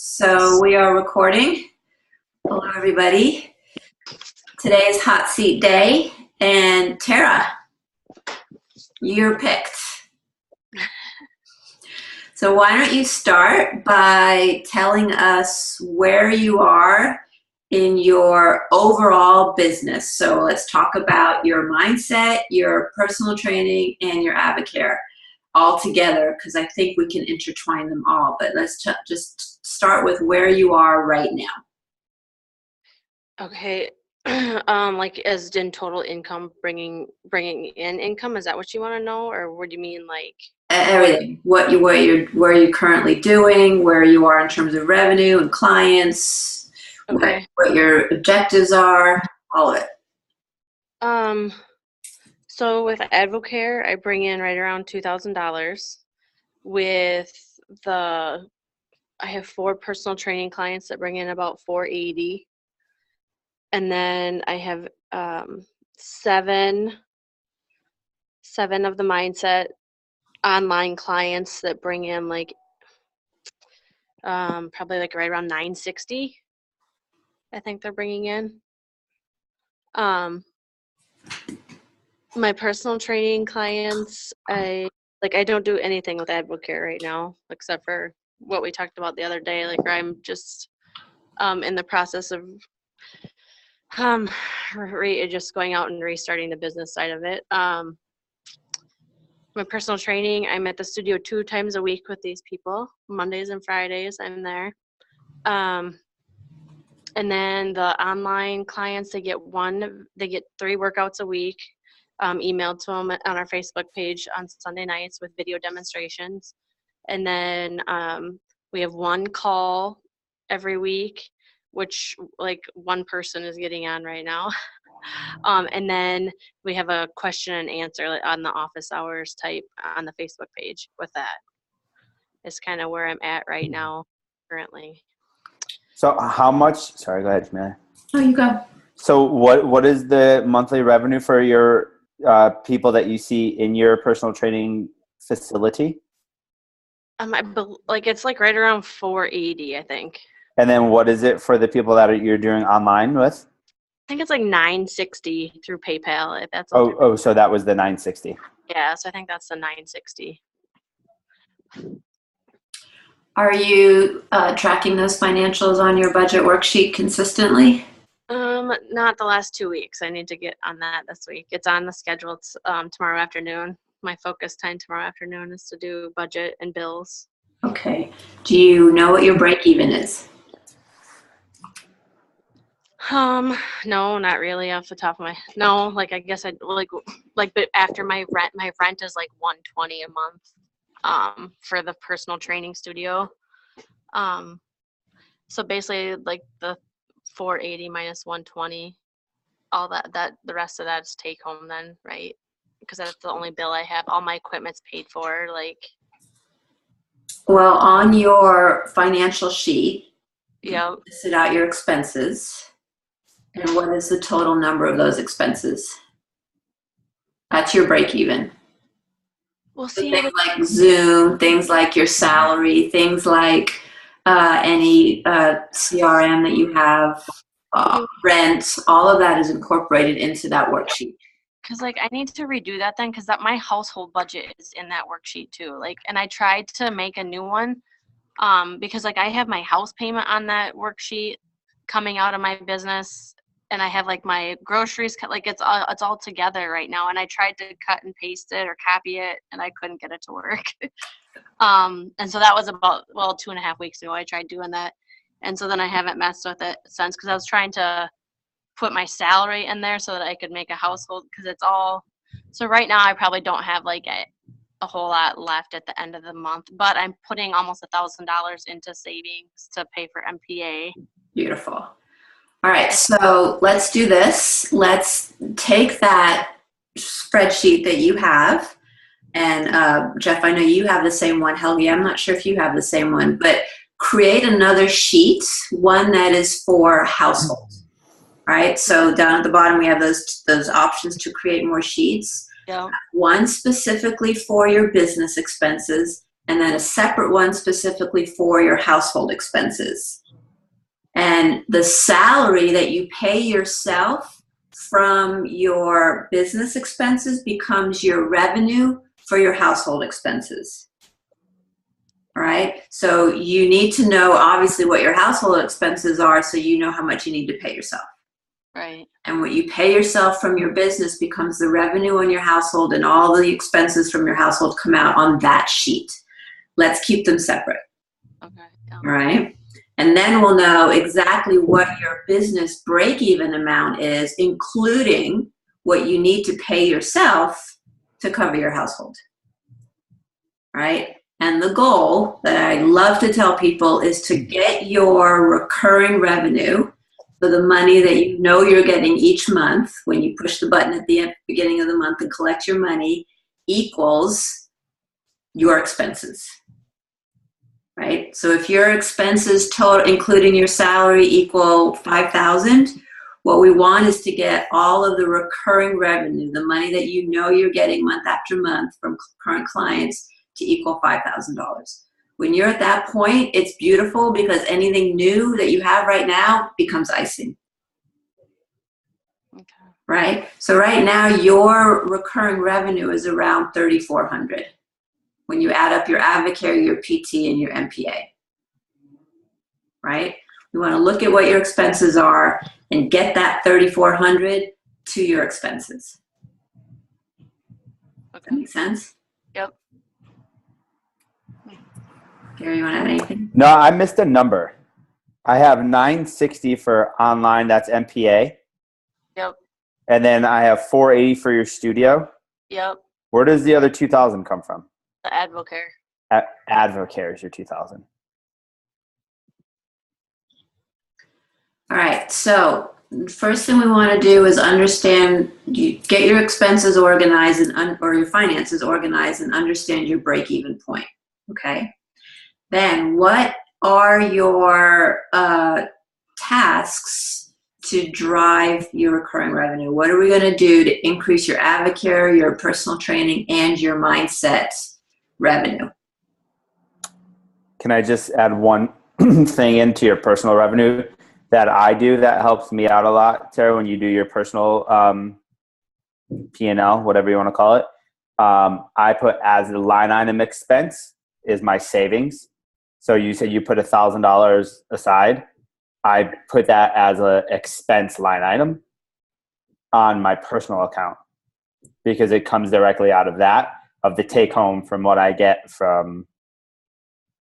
So we are recording. Hello, everybody. Today is hot seat day, and Tara, you're picked. So why don't you start by telling us where you are in your overall business. So let's talk about your mindset, your personal training, and your AvaCare all together, because I think we can intertwine them all. But let's just start with where you are right now. Okay. Like as in total income, bringing in income, is that what you want to know, or what do you mean, like Everything, what you're currently doing, where you are in terms of revenue and clients, okay. what your objectives are, all of it. So with AvaCare, I bring in right around $2,000. With I have 4 personal training clients that bring in about $480, and then I have seven of the mindset online clients that bring in like probably like right around $960. I think they're bringing in. My personal training clients, I don't do anything with AvaCare right now except for what we talked about the other day. Like I'm just in the process of just going out and restarting the business side of it. My personal training, I'm at the studio 2 times a week with these people. Mondays and Fridays, I'm there. And then the online clients, they get 3 workouts a week, emailed to them on our Facebook page on Sunday nights with video demonstrations. And then we have 1 call every week, which like 1 person is getting on right now. And then we have a question and answer on the office hours type on the Facebook page with that. It's kind of where I'm at right now currently. So how much, sorry, go ahead, Jamila. Oh, you go. So what is the monthly revenue for your people that you see in your personal training facility? It's like right around 480, I think. And then what is it for the people that you're doing online with? I think it's like 960 through PayPal. If that's so that was the 960. Yeah, so I think that's the 960. Are you tracking those financials on your budget worksheet consistently? Not the last 2 weeks. I need to get on that this week. It's on the schedule. It's tomorrow afternoon. My focus time tomorrow afternoon is to do budget and bills. Okay. Do you know what your break even is? No, not really off the top of I guess I'd but after my rent is like $120 a month, for the personal training studio. So basically like the 480 minus 120, all that the rest of that's take home then, right? Because that's the only bill I have. All my equipment's paid for, Well, on your financial sheet, yeah. Listed out your expenses. And what is the total number of those expenses? That's your break even. We'll So see. things like Zoom, things like your salary, things like any CRM that you have, rent, all of that is incorporated into that worksheet. Because I need to redo that then, because my household budget is in that worksheet too. And I tried to make a new one, because I have my house payment on that worksheet coming out of my business, and I have my groceries it's all together right now. And I tried to cut and paste it or copy it, and I couldn't get it to work. And so that was about 2.5 weeks ago. I tried doing that, and so then I haven't messed with it since, because I was trying to put my salary in there so that I could make a household, because it's all. So right now I probably don't have a whole lot left at the end of the month, but I'm putting almost $1,000 into savings to pay for MPA. Beautiful. All right, so let's do this. Let's take that spreadsheet that you have, and Jeff, I know you have the same one. Helgi, I'm not sure if you have the same one, but create another sheet, one that is for household. All right, so down at the bottom we have those options to create more sheets. Yeah. One specifically for your business expenses, and then a separate one specifically for your household expenses. And the salary that you pay yourself from your business expenses becomes your revenue for your household expenses. All right. So you need to know obviously what your household expenses are so you know how much you need to pay yourself. Right. And what you pay yourself from your business becomes the revenue on your household, and all the expenses from your household come out on that sheet. Let's keep them separate. Okay. Yeah. All right. And then we'll know exactly what your business break-even amount is, including what you need to pay yourself to cover your household. All right. And the goal that I love to tell people is to get your recurring revenue, so the money that you know you're getting each month when you push the button at the beginning of the month and collect your money, equals your expenses. Right? So if your expenses total, including your salary, equal $5,000, what we want is to get all of the recurring revenue, the money that you know you're getting month after month from current clients, to equal $5,000. When you're at that point, it's beautiful because anything new that you have right now becomes icing. Okay. Right? So right now, your recurring revenue is around $3,400 when you add up your Advocare, your PT, and your MPA. Right? You want to look at what your expenses are and get that $3,400 to your expenses. Okay. That make sense? Yep. Gary, you want to add anything? No, I missed a number. I have 960 for online. That's MPA. Yep. And then I have 480 for your studio. Yep. Where does the other 2,000 come from? The Advocare. Advocare is your 2,000. All right. So first thing we want to do is understand, get your expenses organized or your finances organized and understand your break-even point. Okay. Then what are your tasks to drive your recurring revenue? What are we going to do to increase your Advocare, your personal training, and your mindset revenue? Can I just add one thing into your personal revenue that I do that helps me out a lot, Tara, when you do your personal P&L, whatever you want to call it? I put as a line item expense is my savings. So you said you put $1,000 aside. I put that as an expense line item on my personal account because it comes directly out of that, of the take home from what I get from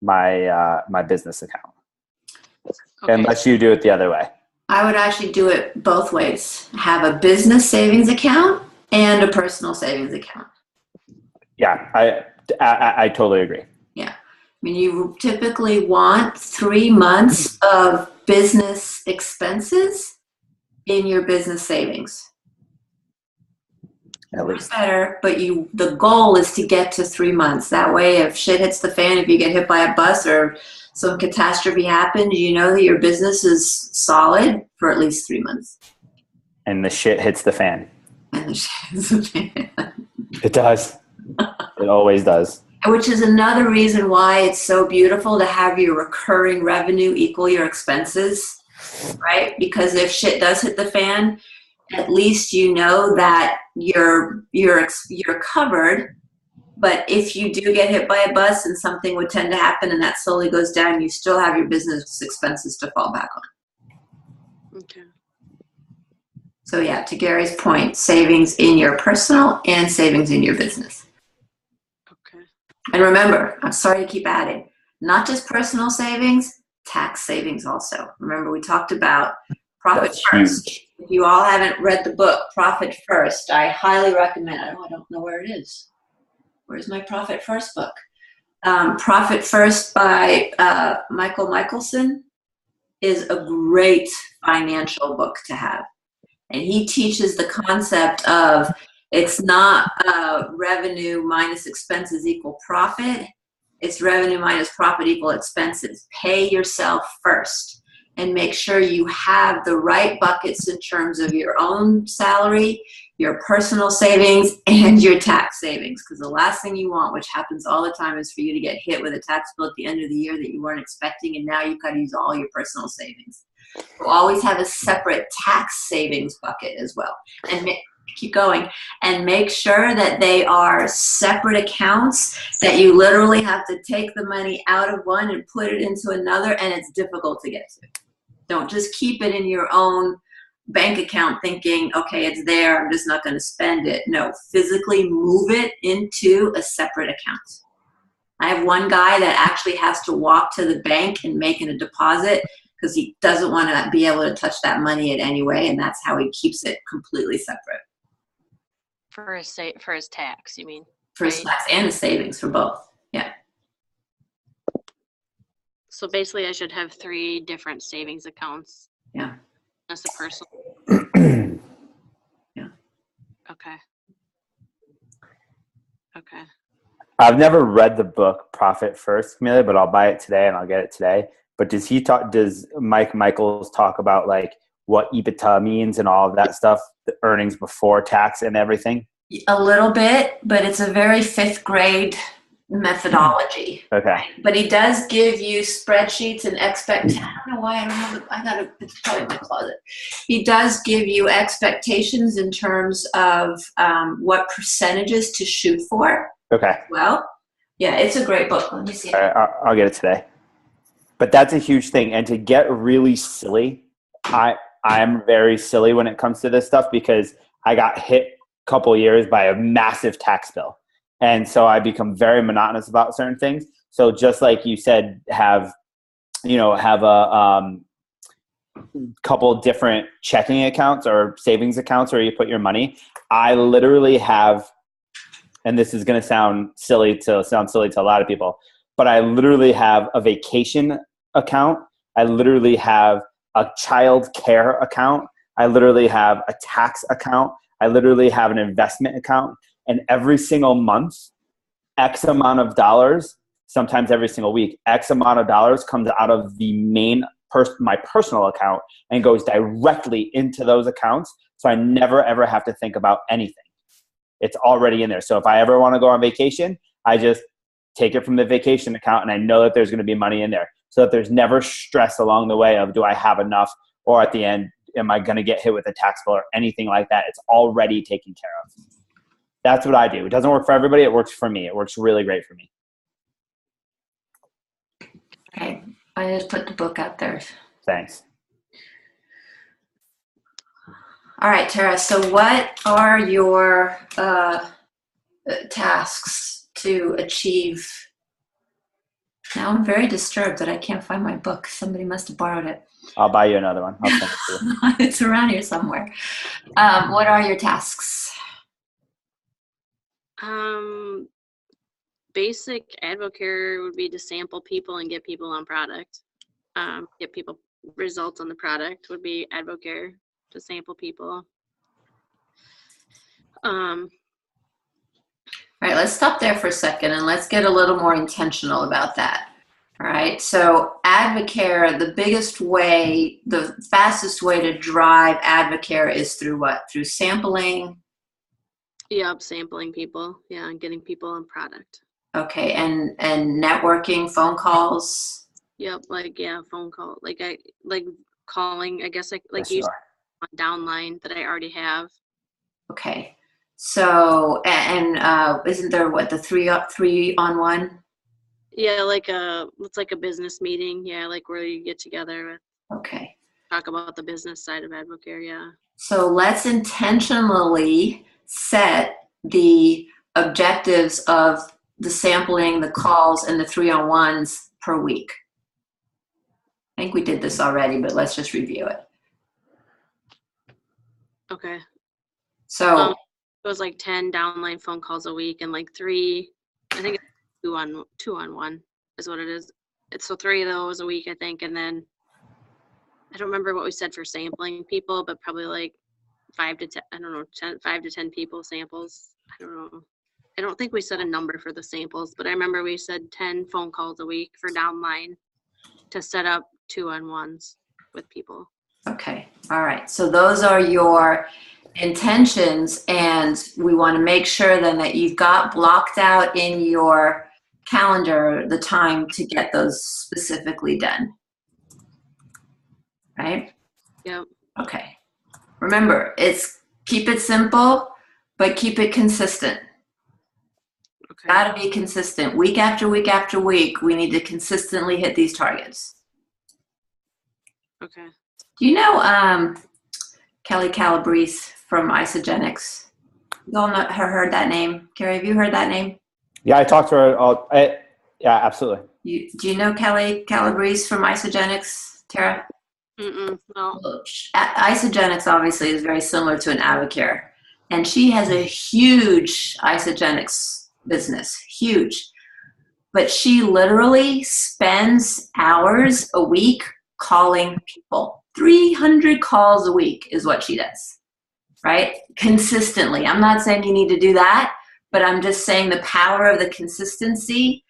my my business account. Okay. Unless you do it the other way. I would actually do it both ways. Have a business savings account and a personal savings account. Yeah, I totally agree. Yeah. I mean, you typically want 3 months of business expenses in your business savings. At least. Better, but the goal is to get to 3 months. That way, if shit hits the fan, if you get hit by a bus or some catastrophe happens, you know that your business is solid for at least 3 months. And the shit hits the fan. And the shit hits the fan. It does. It always does. Which is another reason why it's so beautiful to have your recurring revenue equal your expenses, right? Because if shit does hit the fan, at least you know that you're covered. But if you do get hit by a bus and something would tend to happen and that slowly goes down, you still have your business expenses to fall back on. Okay. So yeah, to Gary's point, savings in your personal and savings in your business. Okay. And remember, I'm sorry to keep adding, not just personal savings, tax savings also. Remember, we talked about Profit That's First. huge. If you all haven't read the book, Profit First, I highly recommend it. I don't know where it is. Where's my Profit First book? Profit First by Michael Michelson is a great financial book to have. And he teaches the concept of it's not revenue minus expenses equal profit. It's revenue minus profit equal expenses. Pay yourself first and make sure you have the right buckets in terms of your own salary, your personal savings and your tax savings. Because the last thing you want, which happens all the time, is for you to get hit with a tax bill at the end of the year that you weren't expecting, and now you've got to use all your personal savings. So always have a separate tax savings bucket as well. And keep going. And make sure that they are separate accounts, that you literally have to take the money out of one and put it into another, and it's difficult to get to. Don't just keep it in your own bank account thinking, okay, it's there, I'm just not going to spend it. No, physically move it into a separate account. I have one guy that actually has to walk to the bank and make a deposit because he doesn't want to be able to touch that money in any way, and that's how he keeps it completely separate. For his tax, you mean? For his tax and his savings, for both. Yeah. So basically I should have 3 different savings accounts. Yeah. That's a personal. Yeah. Okay. Okay. I've never read the book Profit First, Camelia, but I'll buy it today and I'll get it today. But does Mike Michaels talk about like what EBITDA means and all of that stuff, the earnings before tax and everything? A little bit, but it's a very 5th grade methodology. Okay. But he does give you spreadsheets and expectations. I don't know why I don't have it. It's probably in my closet. He does give you expectations in terms of what percentages to shoot for. Okay. Well, yeah, it's a great book. Let me see. All right, I'll get it today. But that's a huge thing. And to get really silly, I'm very silly when it comes to this stuff because I got hit a couple of years by a massive tax bill. And so I become very monotonous about certain things. So just like you said, have a couple different checking accounts or savings accounts where you put your money. I literally have, and this is going to sound silly to a lot of people, but I literally have a vacation account. I literally have a child care account. I literally have a tax account. I literally have an investment account. And every single month, X amount of dollars, sometimes every single week, X amount of dollars comes out of the main my personal account and goes directly into those accounts. So I never, ever have to think about anything. It's already in there. So if I ever want to go on vacation, I just take it from the vacation account and I know that there's going to be money in there. So that there's never stress along the way of do I have enough, or at the end, am I going to get hit with a tax bill or anything like that? It's already taken care of. That's what I do. It doesn't work for everybody. It works for me. It works really great for me. Okay. I just put the book out there. Thanks. All right, Tara. So what are your tasks to achieve? Now I'm very disturbed that I can't find my book. Somebody must have borrowed it. I'll buy you another one. I'll send it to you. It's around here somewhere. What are your tasks? Basic advocare would be to sample people and get people on product. Get people results on the product would be advocare, to sample people. All right, let's stop there for a second and let's get a little more intentional about that. All right, so advocare, the biggest way, the fastest way to drive advocare is through what? Through sampling? Yep, sampling people, yeah, and getting people on product. Okay, and networking, phone calls? Yep, phone call, calling, I guess, like you on downline that I already have. Okay, so and isn't there the 3-on-1? Yeah, it's like a business meeting. Yeah, like where you get together. Okay. Talk about the business side of advocare. Yeah. So let's intentionally set the objectives of the sampling, the calls, and the 3-on-1s per week. I think we did this already, but let's just review it. Okay. So it was like 10 downline phone calls a week and like 3, I think it's 2-on-1 is what it is. It's so 3 of those a week, I think. And then I don't remember what we said for sampling people, but probably like 5 to 10, I don't know, 5 to 10 people samples. I don't know. I don't think we set a number for the samples, but I remember we said 10 phone calls a week for downline to set up 2-on-1s with people. Okay. All right. So those are your intentions, and we want to make sure then that you've got blocked out in your calendar the time to get those specifically done. Right? Yep. Okay. Remember, keep it simple, but keep it consistent. Okay. Got to be consistent. Week after week after week, we need to consistently hit these targets. Okay. Do you know Kelly Calabrese from Isogenics? You all heard that name? Carrie, have you heard that name? Yeah, I talked to her. Yeah, absolutely. Do you know Kelly Calabrese from Isogenics, Tara? No. Well, Isogenics obviously is very similar to an Avocare, and she has a huge Isogenics business, huge. But she literally spends hours a week calling people. 300 calls a week is what she does, right? Consistently. I'm not saying you need to do that, but I'm just saying the power of the consistency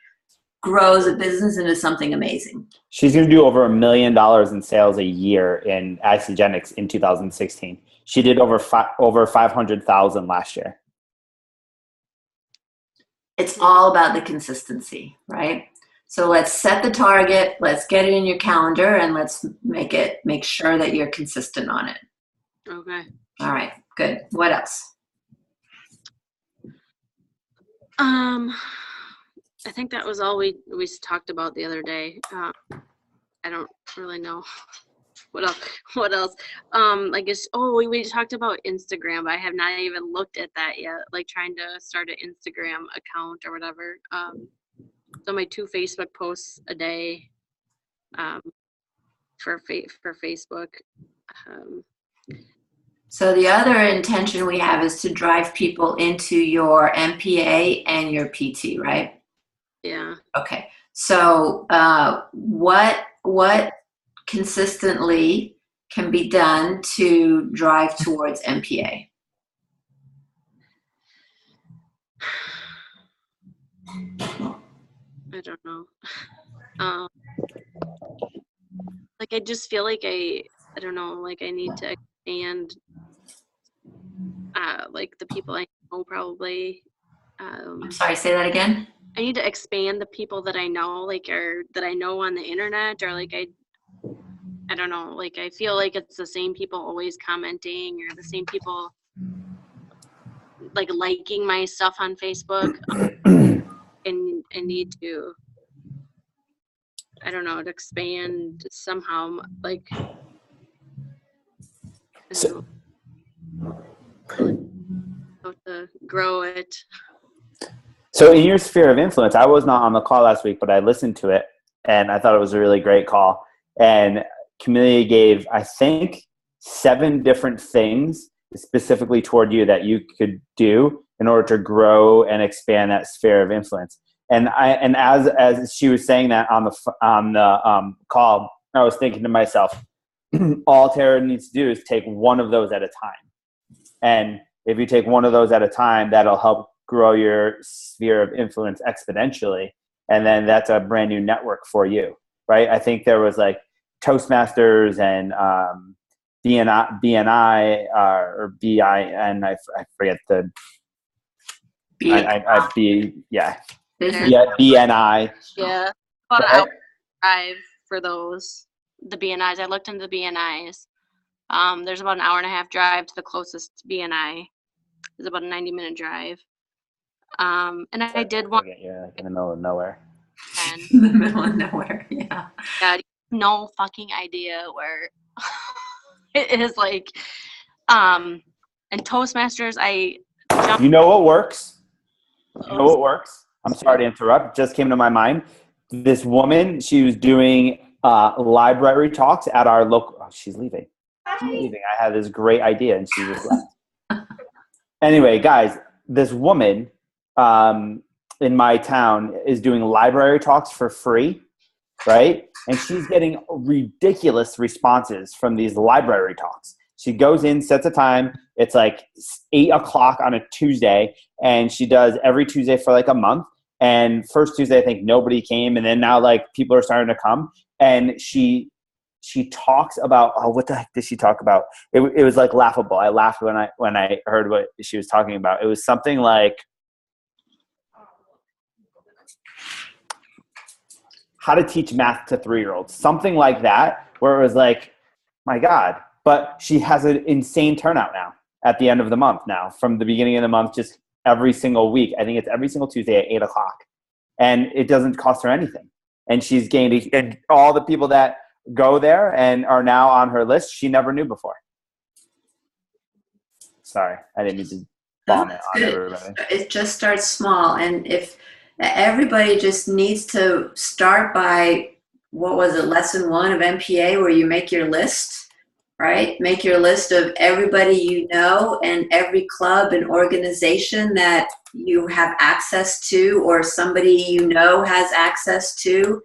grows a business into something amazing. She's going to do over $1 million in sales a year in Isogenics in 2016. She did over 500,000 last year. It's all about the consistency, right? So let's set the target, let's get it in your calendar, and let's make sure that you're consistent on it. Okay. All right, good. What else? I think that was all we talked about the other day. I don't really know what else. I guess we talked about Instagram, but I have not even looked at that yet. Like trying to start an Instagram account or whatever. So my 2 Facebook posts a day, for Facebook. So the other intention we have is to drive people into your MPA and your PT, right? Yeah. Okay. So what consistently can be done to drive towards MPA? I don't know. Like I just feel like I don't know, like I need to expand like the people I know probably. I'm sorry, say that again. I need to expand the people that I know, like or that I know on the internet, or like I don't know, like I feel like it's the same people always commenting or the same people like liking my stuff on Facebook. And I need to, I don't know, to expand somehow, like So, how to grow it. So in your sphere of influence, I was not on the call last week, but I listened to it and I thought it was a really great call. And Camellia gave, I think, 7 different things specifically toward you that you could do in order to grow and expand that sphere of influence. And as she was saying that on the call, I was thinking to myself, all Tara needs to do is take one of those at a time. And if you take one of those at a time, that'll help grow your sphere of influence exponentially. And then that's a brand new network for you, right? I think there was like Toastmasters and BNI or BIN. I forget the BNI. Yeah, about an hour drive for those. The BNIs. I looked into the BNIs. There's about an hour and a half drive to the closest BNI. It's about a 90-minute drive. And I did one. Yeah, like in the middle of nowhere. In the middle of nowhere, yeah. Yeah, no fucking idea where it is. Like, and Toastmasters, You know what works? You know what works? I'm sorry to interrupt. It just came to my mind. This woman, she was doing library talks at our local. Oh, she's leaving. She's leaving. I had this great idea, and she just left. Anyway, guys, this woman in my town is doing library talks for free, right? And she's getting ridiculous responses from these library talks. She goes in, sets a time. It's like 8:00 on a Tuesday, and she does every Tuesday for like a month. And first Tuesday, I think nobody came, and then now like people are starting to come. And she she talks about, oh, what the heck did she talk about? It was like laughable. I laughed when I heard what she was talking about. It was something like how to teach math to 3-year-olds, something like that, where it was like, my God, but she has an insane turnout now at the end of the month now, from the beginning of the month, just every single week. I think it's every single Tuesday at 8:00, and it doesn't cost her anything. And she's gained, and all the people that go there and are now on her list, she never knew before. Sorry, I didn't mean to bomb it on everybody. It just starts small, and if everybody just needs to start by, what was it, lesson 1 of MPA, where you make your list, right? Make your list of everybody you know and every club and organization that you have access to, or somebody you know has access to,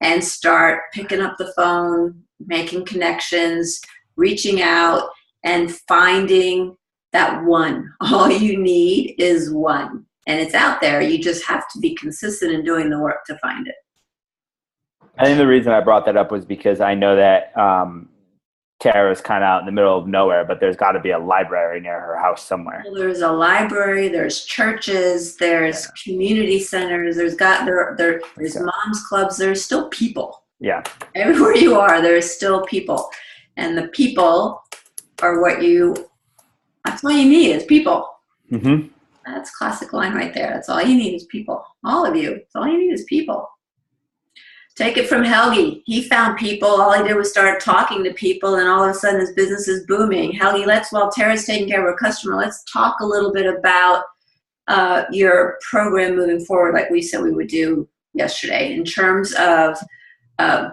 and start picking up the phone, making connections, reaching out, and finding that one. All you need is one. And it's out there. You just have to be consistent in doing the work to find it. I think the reason I brought that up was because I know that Tara's kind of out in the middle of nowhere, but there's got to be a library near her house somewhere. Well, there's a library, there's churches, there's community centers, there's moms clubs, there's still people. Yeah. Everywhere you are, there's still people. And the people are that's all you need is people. Mm-hmm. That's a classic line right there. That's all you need is people. All of you. That's all you need is people. Take it from Helgi. He found people. All he did was start talking to people, and all of a sudden his business is booming. Helgi, while Tara's taking care of her customer, let's talk a little bit about your program moving forward, like we said we would do yesterday, in terms of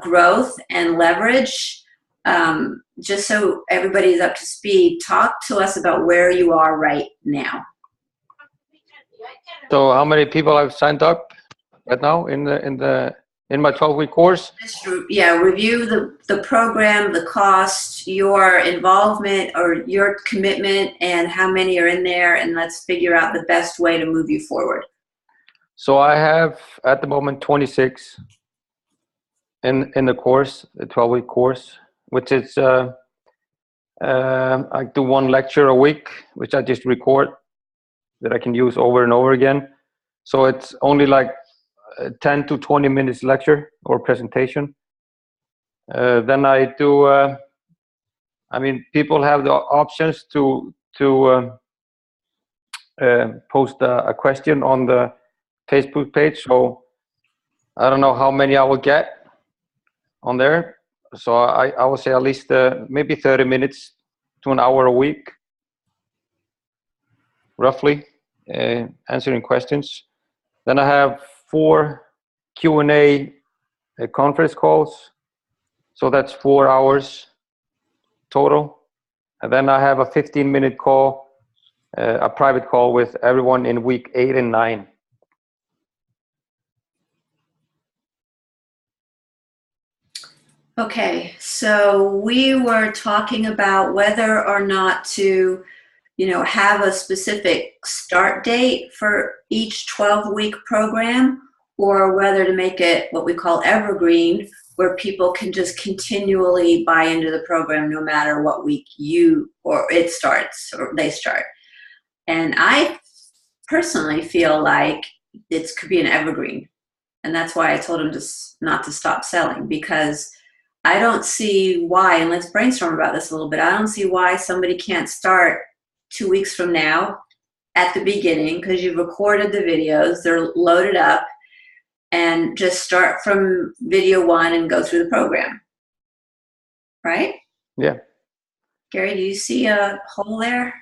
growth and leverage. Just so everybody's up to speed, talk to us about where you are right now. So how many people have signed up right now in my 12-week course? Yeah, review the program, the cost, your involvement or your commitment, and how many are in there, and let's figure out the best way to move you forward. So I have at the moment 26 in the course, the 12-week course, which is I do 1 lecture a week, which I just record that I can use over and over again. So it's only like 10 to 20 minutes lecture or presentation. Then I do, people have the options to post a question on the Facebook page. So I don't know how many I will get on there. So I will say at least maybe 30 minutes to an hour a week, roughly, answering questions. Then I have 4 Q&A conference calls. So that's 4 hours total. And then I have a 15-minute call, a private call with everyone in week 8 and 9. Okay, so we were talking about whether or not to, have a specific start date for each 12-week program, or whether to make it what we call evergreen, where people can just continually buy into the program no matter what week it starts or they start. And I personally feel like it could be an evergreen. And that's why I told him not to stop selling, because I don't see why, and let's brainstorm about this a little bit, I don't see why somebody can't start 2 weeks from now at the beginning, because you've recorded the videos, they're loaded up, and just start from video 1 and go through the program. Right? Yeah. Gary, do you see a hole there?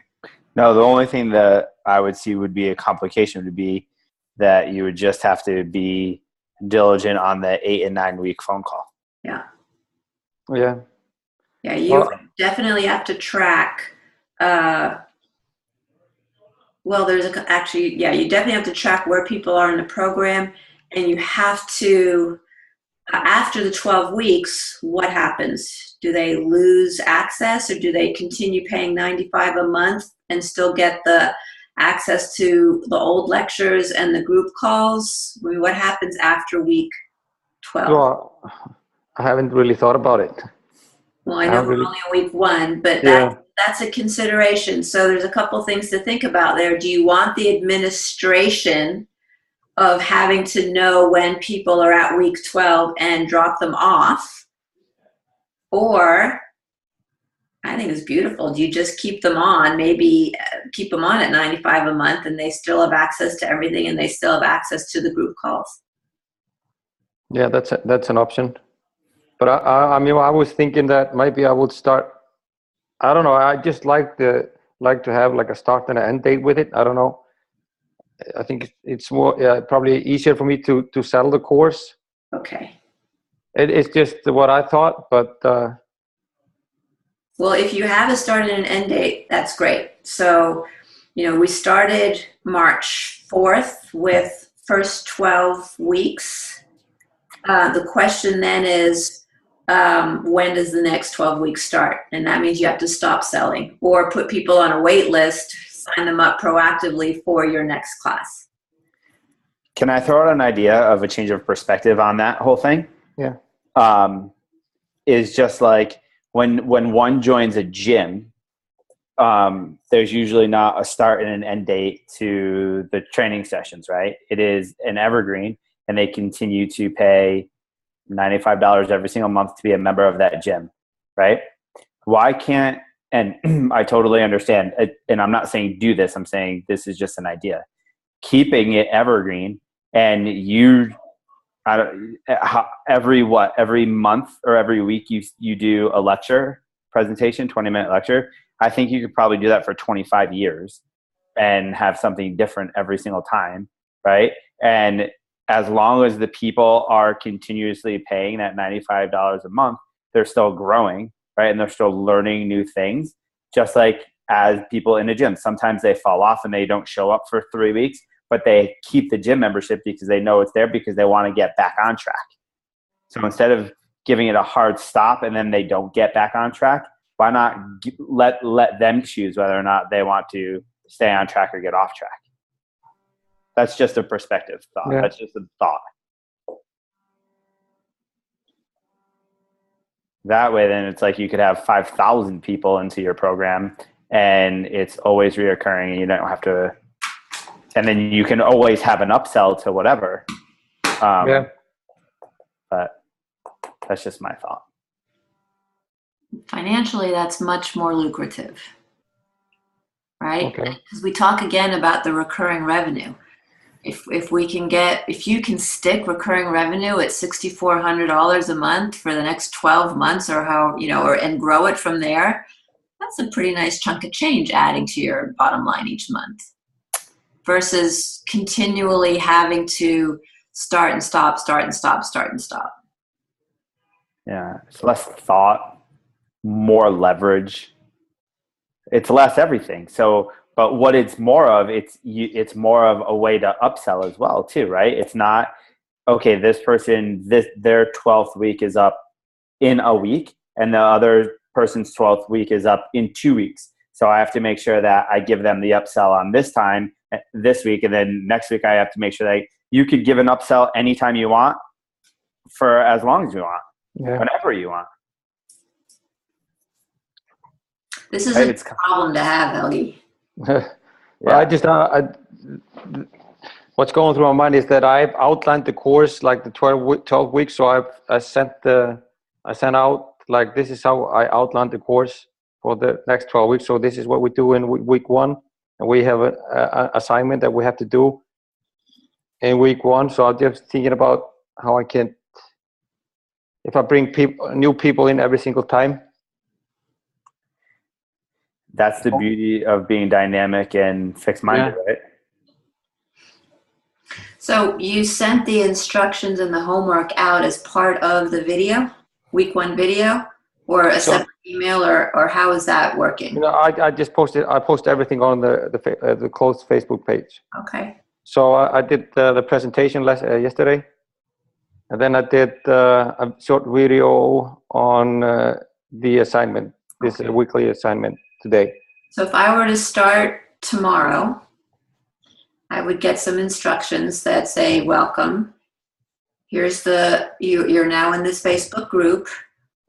No, the only thing that I would see would be a complication would be that you would just have to be diligent on the 8 and 9 week phone call. Yeah. Yeah. Yeah, you definitely have to track. You definitely have to track where people are in the program, and you have to, after the 12 weeks, what happens? Do they lose access, or do they continue paying $95 a month and still get the access to the old lectures and the group calls? I mean, what happens after week 12? Well, I haven't really thought about it. Well, I know we're only on week 1, but that's a consideration. So there's a couple things to think about there. Do you want the administration of having to know when people are at week 12 and drop them off? Or, I think it's beautiful, do you just keep them on, maybe keep them on at $95 a month, and they still have access to everything, and they still have access to the group calls? Yeah, that's an option. But I mean, I was thinking that maybe I would start. I don't know. I just like to have like a start and an end date with it. I don't know. I think it's more probably easier for me to settle the course. Okay. It's just what I thought, but. Well, if you have a start and an end date, that's great. So, we started March 4th with first 12 weeks. The question then is, when does the next 12 weeks start? And that means you have to stop selling or put people on a wait list, sign them up proactively for your next class. Can I throw out an idea of a change of perspective on that whole thing? Yeah. Is just like when one joins a gym, there's usually not a start and an end date to the training sessions, right? It is an evergreen, and they continue to pay $95 every single month to be a member of that gym, right? Why can't, and I totally understand, and I'm not saying do this, I'm saying this is just an idea. Keeping it evergreen, and every month or every week you do a lecture presentation, 20-minute lecture. I think you could probably do that for 25 years and have something different every single time, right? And as long as the people are continuously paying that $95 a month, they're still growing, right? And they're still learning new things, just like as people in a gym. Sometimes they fall off and they don't show up for 3 weeks, but they keep the gym membership because they know it's there because they want to get back on track. So instead of giving it a hard stop and then they don't get back on track, why not let them choose whether or not they want to stay on track or get off track? That's just a perspective thought. Yeah. That's just a thought. That way, then it's like you could have 5,000 people into your program, and it's always reoccurring, and you don't have to. And then you can always have an upsell to whatever. But that's just my thought. Financially, that's much more lucrative, right? Okay. Because we talk again about the recurring revenue. If you can stick recurring revenue at $6,400 a month for the next 12 months or and grow it from there, that's a pretty nice chunk of change adding to your bottom line each month versus continually having to start and stop. Yeah. It's less thought, more leverage. It's less everything. So, but what it's more of, it's more of a way to upsell as well too, right? It's not, okay, this person, their 12th week is up in a week and the other person's 12th week is up in 2 weeks. So I have to make sure that I give them the upsell on this week, and then next week I have to make sure that you could give an upsell anytime you want for as long as you want, whenever you want. This is a problem to have, Helgi. Well, what's going through my mind is that I've outlined the course like the 12 weeks. So I sent out like, this is how I outlined the course for the next 12 weeks. So this is what we do in week 1, and we have an assignment that we have to do in week 1. So I'm just thinking about how I can, if I bring new people in every single time. That's the beauty of being dynamic and fixed-minded, right? So you sent the instructions and the homework out as part of the video, week 1 video, or a separate email, or how is that working? I just posted. I post everything on the closed Facebook page. Okay. So I did the presentation yesterday, and then I did a short video on the assignment. This weekly assignment today. So if I were to start tomorrow, I would get some instructions that say, welcome. Here's you're now in this Facebook group.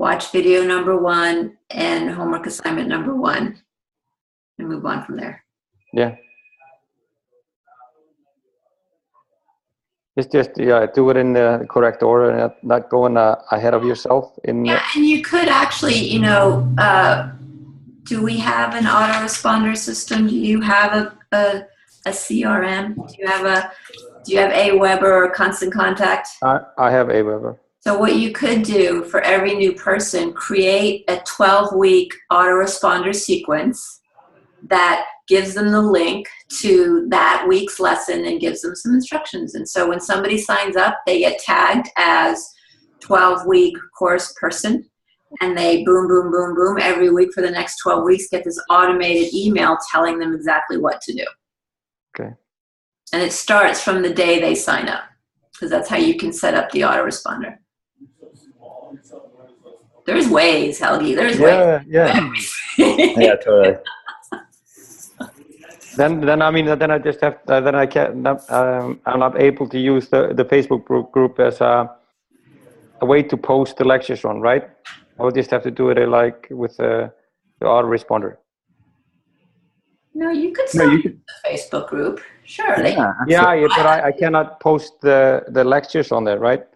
watch video number 1 and homework assignment number 1, and move on from there. Yeah. It's just, yeah, do it in the correct order and not going ahead of yourself. Yeah, and you could actually, you know, do we have an autoresponder system? Do you have a CRM? Do you have Aweber or Constant Contact? I have Aweber. So what you could do for every new person, create a 12-week autoresponder sequence that gives them the link to that week's lesson and gives them some instructions. And so when somebody signs up, they get tagged as 12-week course person, and they boom, boom, boom, boom every week for the next 12 weeks get this automated email telling them exactly what to do. Okay. And it starts from the day they sign up, because that's how you can set up the autoresponder. There's ways, Helgi. There's ways. Yeah. Yeah, totally. Then I mean, then I just have, then I can't, I'm not able to use the Facebook group as a way to post the lectures on, right? I would just have to do it like with the autoresponder. No, you could still use the Facebook group. Sure. Yeah, but I cannot post the lectures on there, right?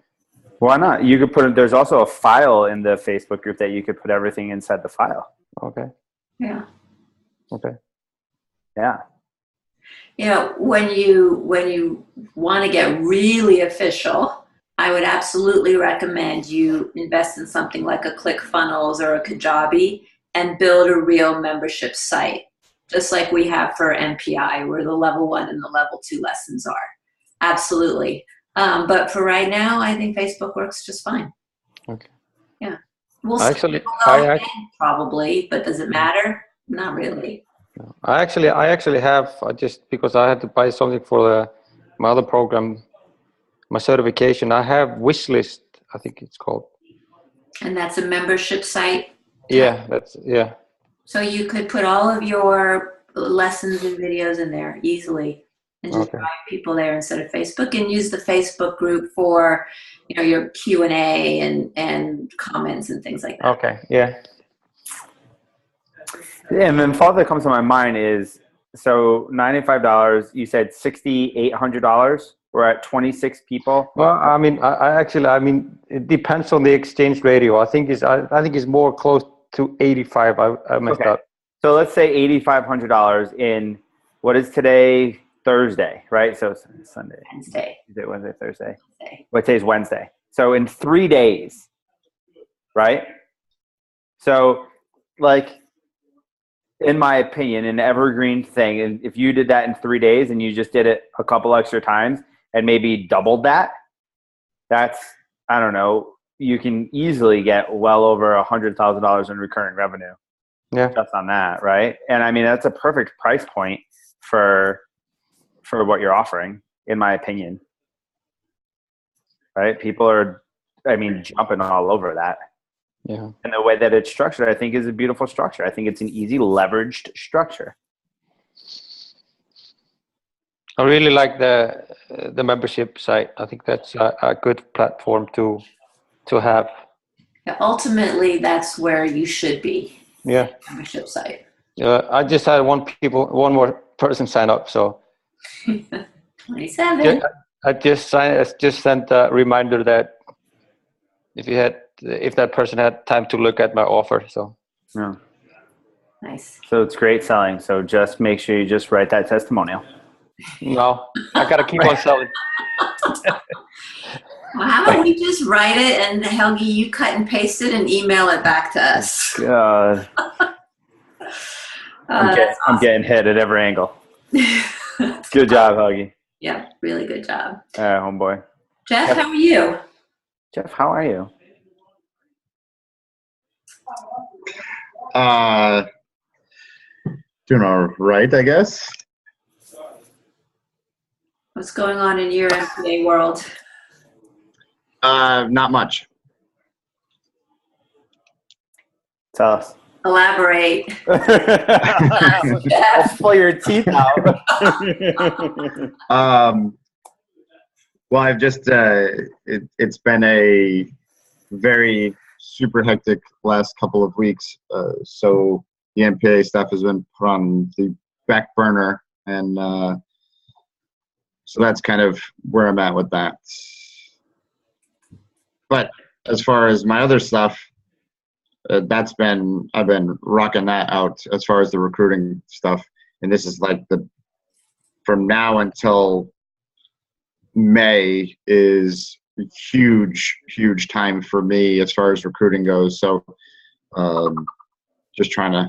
Why not? You could put, there's also a file in the Facebook group that you could put everything inside the file. Okay. Yeah. Okay. Yeah. You know, when you want to get really official, I would absolutely recommend you invest in something like a ClickFunnels or a Kajabi and build a real membership site, just like we have for MPI, where the level 1 and the level 2 lessons are. Absolutely. But for right now, I think Facebook works just fine. Okay. Yeah. We'll probably, but does it matter? Not really. I actually have, just because I had to buy something for my other program, my certification, I have Wishlist, I think it's called. And that's a membership site? Yeah, yeah. So you could put all of your lessons and videos in there easily and just drive people there instead of Facebook, and use the Facebook group for, you know, your Q&A and comments and things like that. Okay, yeah. Yeah, and then the thought that comes to my mind is, so $95, you said $6,800. We're at 26 people. Well, I mean, I mean, it depends on the exchange ratio. I think it's more close to 85. I messed up. So let's say $8,500 in, what is today? Thursday, right? So it's Sunday. Wednesday. Is it Wednesday, Thursday? Wednesday. What day is Wednesday? So in 3 days, right? So, like, in my opinion, an evergreen thing, and if you did that in 3 days and you just did it a couple extra times and maybe doubled that, that's, I don't know, you can easily get well over $100,000 in recurring revenue. Yeah. Just on that, right? And I mean, that's a perfect price point for what you're offering, in my opinion. Right? People are, I mean, jumping all over that. Yeah. And the way that it's structured, I think, is a beautiful structure. I think it's an easy, leveraged structure. I really like the membership site. I think that's a good platform to have. Yeah, ultimately, that's where you should be. Yeah. Membership site. I just had one more person sign up, so 27. I just sent a reminder that if that person had time to look at my offer. So Yeah. Nice. So it's great selling. So just make sure you just write that testimonial. No, I gotta keep on selling. Well, how about we just write it, and Helgi, you cut and paste it and email it back to us. God. I'm getting hit at every angle. Good job, Huggy. Yeah, really good job. All right, homeboy. Jeff, how are you? Jeff, how are you? Doing all right, I guess. What's going on in your MPA world? Not much. Tell us. Elaborate. I'll pull your teeth out. Well, I've just, it's been a very super hectic last couple of weeks. So the MPA stuff has been put on the back burner, and so that's kind of where I'm at with that. But as far as my other stuff, I've been rocking that out as far as the recruiting stuff. And this is like from now until May is huge time for me as far as recruiting goes. So just trying to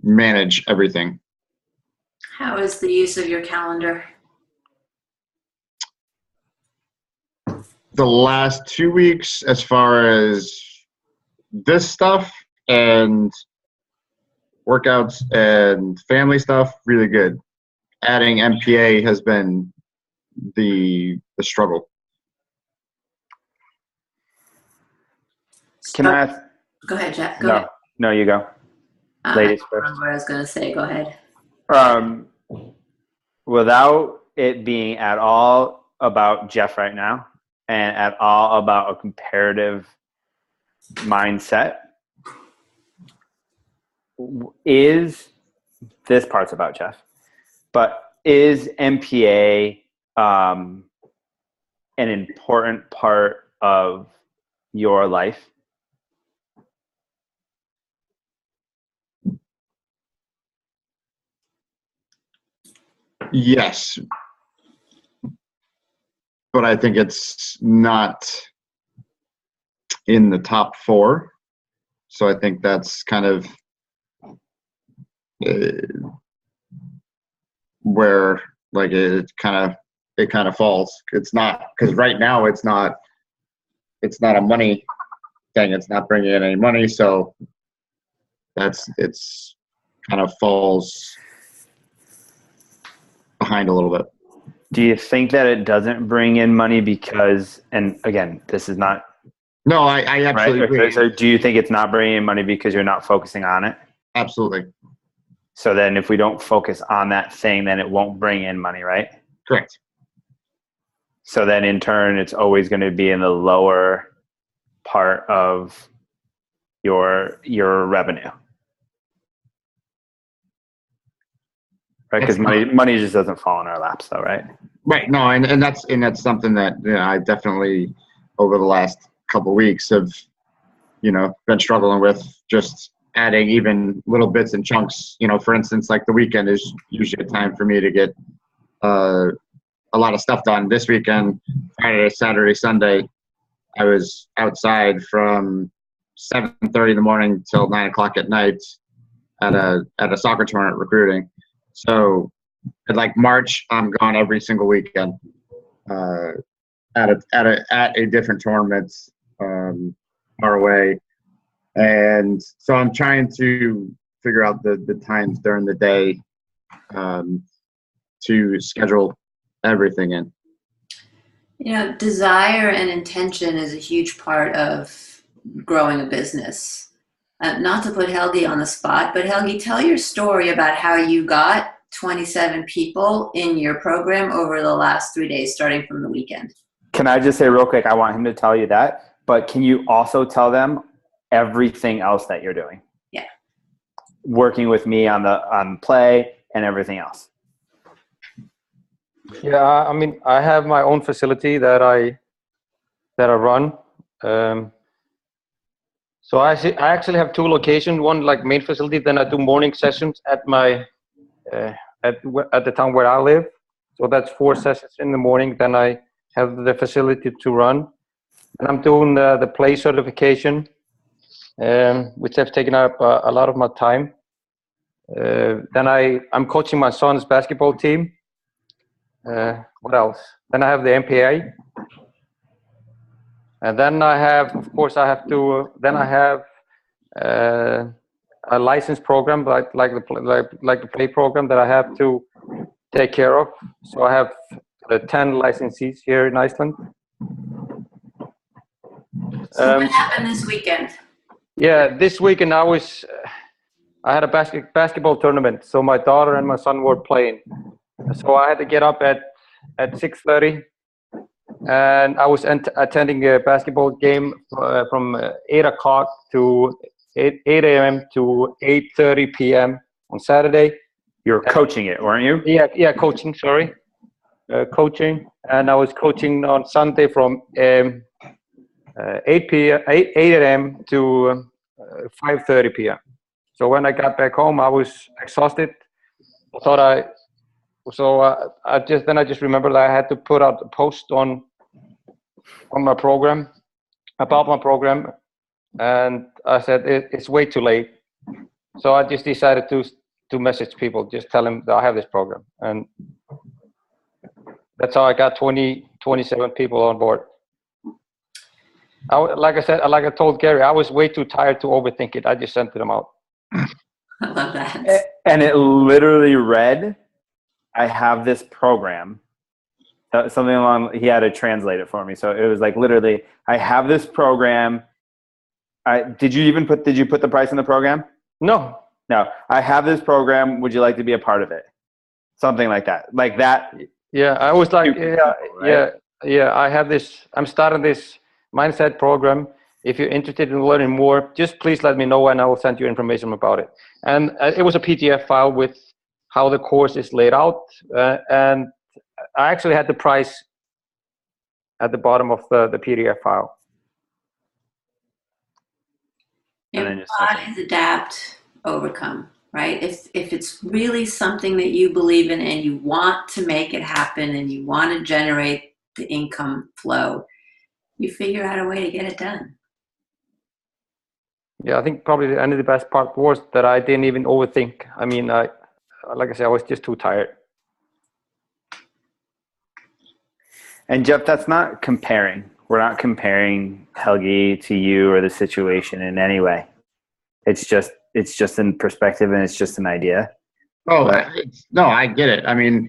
manage everything. How is the use of your calendar? The last 2 weeks, as far as this stuff and workouts and family stuff, really good. Adding MPA has been the struggle. Can I ask? Go ahead, Jeff. Go ahead. No, you go. Ladies I first. remember what I was going to say. Go ahead. Without it being at all about Jeff right now and at all about a comparative mindset, this part's about Jeff, but is MPA an important part of your life? Yes, but I think it's not in the top 4. So I think that's kind of where like it kind of falls. It's not, because right now it's not a money thing. It's not bringing in any money, so it's kind of falls behind a little bit. Do you think that it doesn't bring in money because, and again, this is not. No, I absolutely agree. So do you think it's not bringing in money because you're not focusing on it? Absolutely. So then if we don't focus on that thing, then it won't bring in money, right? Correct. So then in turn, it's always going to be in the lower part of your revenue. Right, because money just doesn't fall in our laps, though, right? Right. No, and that's something that I definitely over the last couple of weeks have been struggling with, just adding even little bits and chunks. For instance, like the weekend is usually a time for me to get a lot of stuff done. This weekend, Friday, Saturday, Sunday, I was outside from 7:30 in the morning till 9 o'clock at night at a soccer tournament recruiting. So at like March, I'm gone every single weekend at a different tournament far away. And so I'm trying to figure out the times during the day to schedule everything in. Desire and intention is a huge part of growing a business. Not to put Helgi on the spot, but Helgi, tell your story about how you got 27 people in your program over the last 3 days, starting from the weekend. Can I just say real quick, I want him to tell you that, but can you also tell them everything else that you're doing? Yeah. Working with me on play and everything else. Yeah, I mean, I have my own facility that I run. So I actually have 2 locations. One like main facility, then I do morning sessions at my at the town where I live. So that's 4 sessions in the morning. Then I have the facility to run, and I'm doing the play certification, which has taken up a lot of my time. Then I'm coaching my son's basketball team. What else? Then I have the MPA. And then I have, of course, then I have a license program, like the play program that I have to take care of. So I have 10 licensees here in Iceland. So what happened this weekend? Yeah, this weekend I had a basketball tournament. So my daughter and my son were playing. So I had to get up at 6:30 and I was attending a basketball game from 8 o'clock to 8 a.m. to 8:30 p.m. on Saturday. You were coaching it, weren't you? Yeah, coaching. Sorry, coaching, and I was coaching on Sunday from 8 a.m. to 5:30 p.m. So when I got back home, I was exhausted. I just remembered that I had to put out a post on my program, about my program, and I said it's way too late. So I just decided to message people, just tell them that I have this program, and that's how I got 27 people on board. Like I told Gary, I was way too tired to overthink it. I just sent them out. I love that. And it literally read, I have this program. Something along, he had to translate it for me. So it was like literally, I have this program. Did you put the price in the program? No. I have this program. Would you like to be a part of it? Something like that. Like that. Yeah, I was like, yeah. I have this. I'm starting this mindset program. If you're interested in learning more, just please let me know, and I will send you information about it. And it was a PDF file with how the course is laid out, and I actually had the price at the bottom of the PDF file. Improvise, adapt, overcome. Right? If it's really something that you believe in and you want to make it happen and you want to generate the income flow, you figure out a way to get it done. Yeah, I think probably the best part was that I didn't even overthink. I mean, like I said, I was just too tired. And Jeff, that's not comparing. We're not comparing Helgi to you or the situation in any way. It's just in perspective, and it's just an idea. Oh, no, I get it. I mean,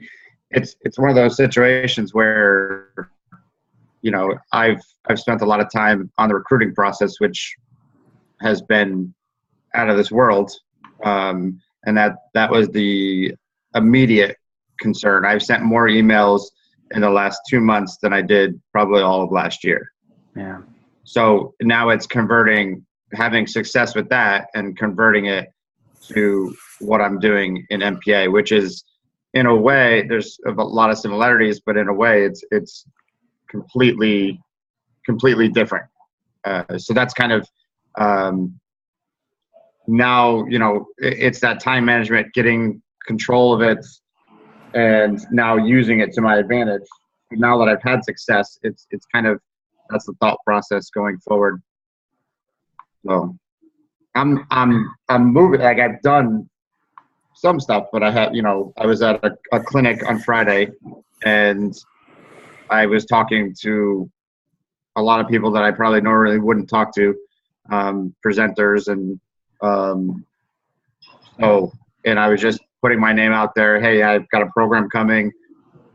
it's one of those situations where, you know, I've spent a lot of time on the recruiting process, which has been out of this world, and that was the immediate concern. I've sent more emails in the last 2 months than I did probably all of last year. Yeah. So now it's having success with that and converting it to what I'm doing in MPA, which is, in a way, there's a lot of similarities, but in a way it's completely different. So that's kind of now, you know, it's that time management, getting control of it, and now using it to my advantage. Now that I've had success, it's kind of, that's the thought process going forward. So I'm moving. Like, I've done some stuff, but I was at a clinic on Friday, and I was talking to a lot of people that I probably normally wouldn't talk to, presenters, and and I was just putting my name out there. Hey, I've got a program coming,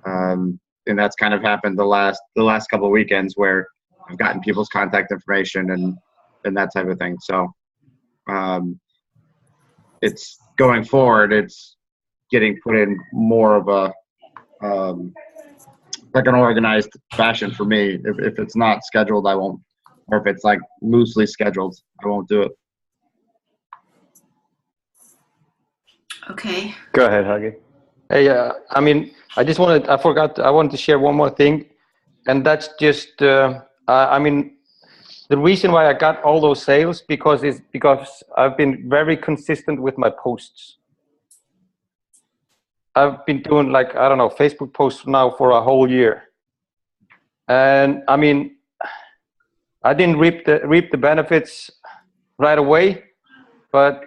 and that's kind of happened the last couple of weekends, where I've gotten people's contact information and that type of thing. So it's going forward, it's getting put in more of a like an organized fashion for me. If it's not scheduled, I won't, or if it's like loosely scheduled, I won't do it. Okay. Go ahead, Helgi. Hey, I mean, I wanted to share one more thing, and that's just, I mean, the reason why I got all those sales because I've been very consistent with my posts. I've been doing, like, I don't know, Facebook posts now for a whole year. And I mean, I didn't reap the benefits right away, but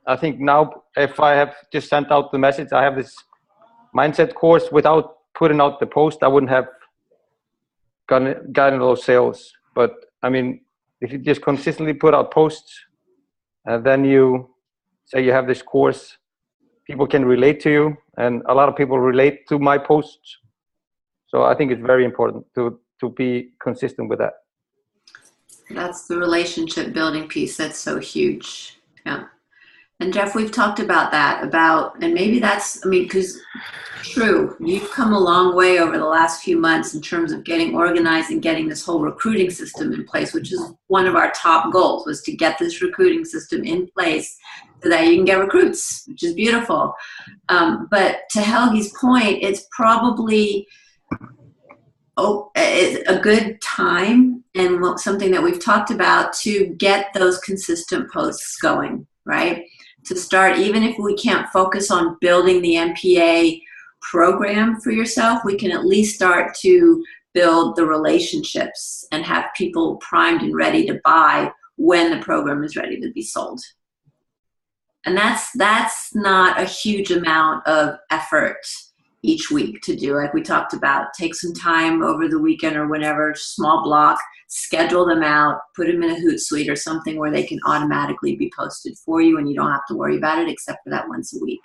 I think now, if I have just sent out the message, I have this mindset course, without putting out the post, I wouldn't have gotten those sales. But I mean, if you just consistently put out posts, and then you say you have this course, people can relate to you, and a lot of people relate to my posts. So I think it's very important to be consistent with that. That's the relationship building piece. That's so huge. Yeah. And Jeff, we've talked about that, and maybe that's, I mean, because true, you've come a long way over the last few months in terms of getting organized and getting this whole recruiting system in place, which is one of our top goals, was to get this recruiting system in place so that you can get recruits, which is beautiful. But to Helgi's point, it's probably a good time and something that we've talked about to get those consistent posts going, right? To start, even if we can't focus on building the MPA program for yourself, we can at least start to build the relationships and have people primed and ready to buy when the program is ready to be sold. And that's not a huge amount of effort each week to do. Like we talked about, take some time over the weekend or whenever, small block, schedule them out, put them in a Hootsuite or something where they can automatically be posted for you and you don't have to worry about it except for that once a week.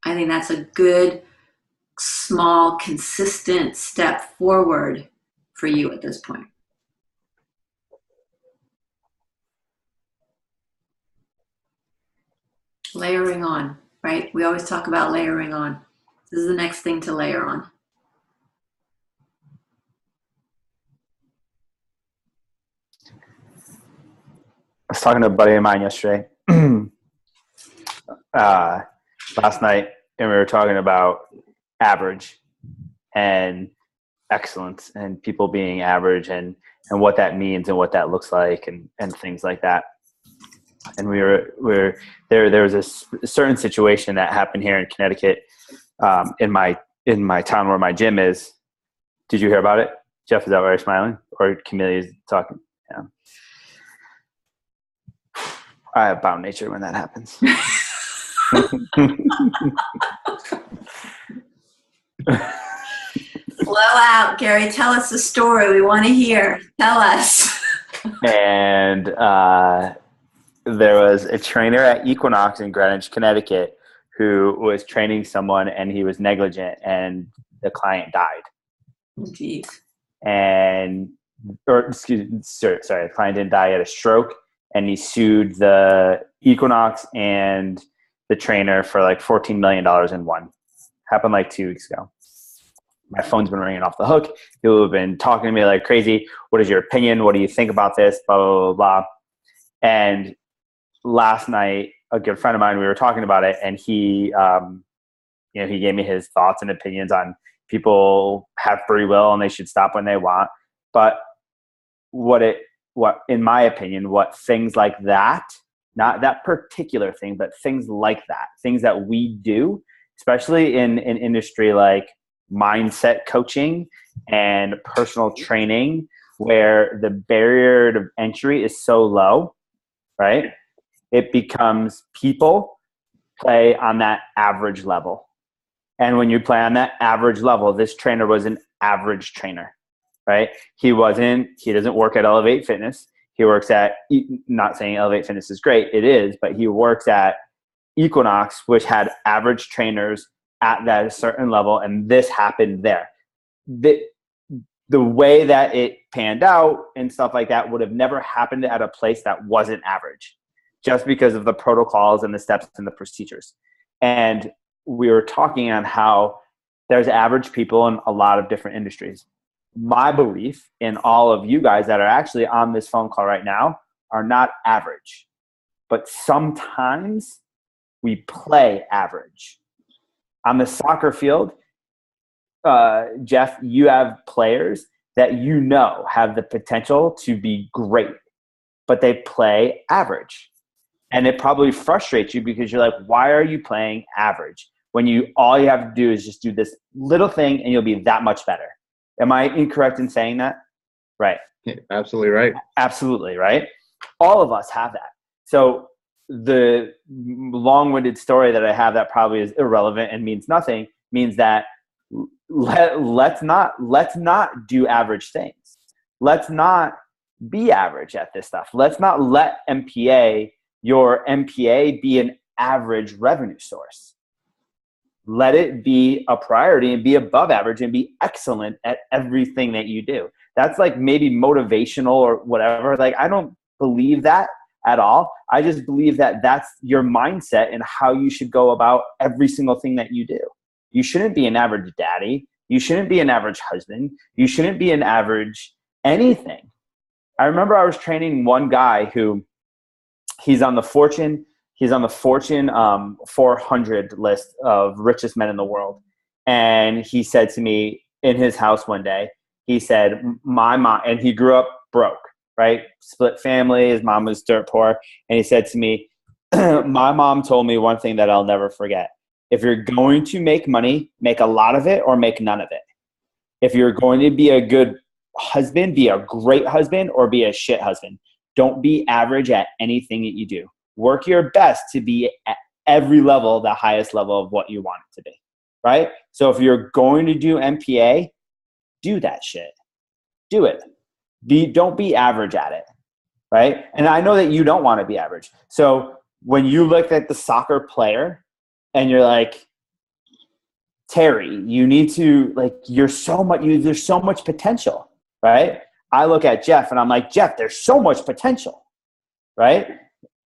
I think that's a good, small, consistent step forward for you at this point. Layering on, right? We always talk about layering on. This is the next thing to layer on. I was talking to a buddy of mine yesterday, last night, and we were talking about average and excellence and people being average and what that means and what that looks like and things like that. And there was a certain situation that happened here in Connecticut, in my town where my gym is. Did you hear about it? Jeff, is that why you're smiling? Or Camille's talking? Yeah. I have bound nature when that happens. Blow out, Gary. Tell us the story. We want to hear. Tell us. And there was a trainer at Equinox in Greenwich, Connecticut, who was training someone and he was negligent and the client died. Jeez. The client didn't die, he had a stroke, and he sued the Equinox and the trainer for like $14 million in one. Happened like 2 weeks ago. My phone's been ringing off the hook. People have been talking to me like crazy. What is your opinion? What do you think about this? Blah, blah, blah, blah. And last night, a good friend of mine, we were talking about it, and he gave me his thoughts and opinions on people have free will and they should stop when they want. But in my opinion, what things like that, not that particular thing, but things like that, things that we do, especially in an industry like mindset coaching and personal training, where the barrier to entry is so low, right? It becomes people play on that average level. And when you play on that average level, this trainer was an average trainer, right? He doesn't work at Elevate Fitness. He works at, not saying Elevate Fitness is great, it is, but he works at Equinox, which had average trainers at that certain level, and this happened there. The way that it panned out and stuff like that would have never happened at a place that wasn't average, just because of the protocols and the steps and the procedures. And we were talking on how there's average people in a lot of different industries. My belief in all of you guys that are actually on this phone call right now are not average, but sometimes we play average. On the soccer field, Jeff, you have players that you know have the potential to be great, but they play average. And it probably frustrates you because you're like, why are you playing average? When all you have to do is just do this little thing and you'll be that much better. Am I incorrect in saying that? Right. Yeah, absolutely right. Absolutely right. All of us have that. So the long-winded story that I have that probably is irrelevant and means nothing means that let's not do average things. Let's not be average at this stuff. Let's not let your MPA be an average revenue source. Let it be a priority and be above average and be excellent at everything that you do. That's like maybe motivational or whatever. Like, I don't believe that at all. I just believe that that's your mindset and how you should go about every single thing that you do. You shouldn't be an average daddy. You shouldn't be an average husband. You shouldn't be an average anything. I remember I was training one guy who he's on the Fortune 400 list of richest men in the world. And he said to me in his house one day, he said, my mom, and he grew up broke, right? Split family. His mom was dirt poor. And he said to me, my mom told me one thing that I'll never forget. If you're going to make money, make a lot of it or make none of it. If you're going to be a good husband, be a great husband or be a shit husband. Don't be average at anything that you do. Work your best to be at every level, the highest level of what you want it to be, right? So if you're going to do MPA, do that shit. Do it. Don't be average at it, right? And I know that you don't want to be average. So when you look at the soccer player and you're like, Terry, you need to, like, there's so much potential, right? I look at Jeff and I'm like, Jeff, there's so much potential, right?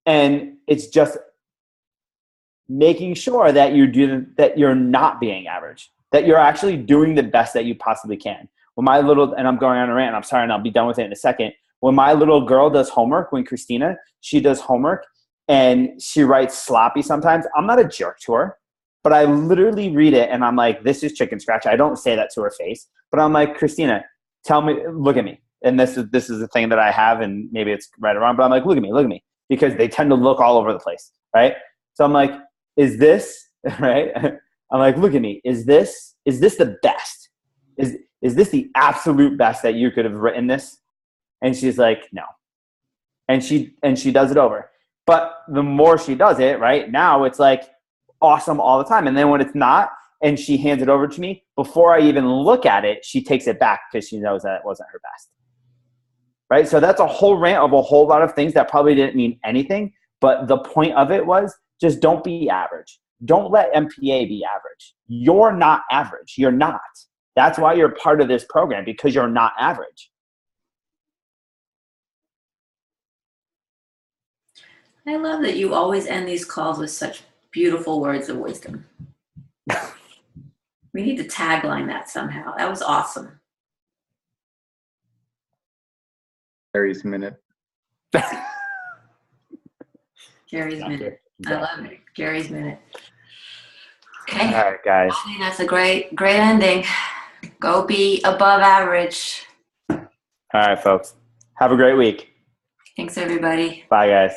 And it's just making sure that you're not being average, that you're actually doing the best that you possibly can. And I'm going on a rant, I'm sorry, and I'll be done with it in a second. When my little girl does homework, when Christina, she does homework and she writes sloppy sometimes, I'm not a jerk to her, but I literally read it and I'm like, this is chicken scratch. I don't say that to her face, but I'm like, Christina, tell me, look at me. And this is the thing that I have, and maybe it's right or wrong, but I'm like, look at me. Because they tend to look all over the place, right? So I'm like, is this, right? I'm like, look at me. Is this the best? Is this the absolute best that you could have written this? And she's like, no. And she does it over. But the more she does it, right, now it's like awesome all the time. And then when it's not, and she hands it over to me, before I even look at it, she takes it back because she knows that it wasn't her best. Right? So that's a whole rant of a whole lot of things that probably didn't mean anything. But the point of it was just don't be average. Don't let MPA be average. You're not average. You're not. That's why you're part of this program, because you're not average. I love that you always end these calls with such beautiful words of wisdom. We need to tagline that somehow. That was awesome. Gary's minute. Gary's minute. I love it. Gary's minute. Okay. All right, guys. I think that's a great ending. Go be above average. All right, folks. Have a great week. Thanks, everybody. Bye, guys.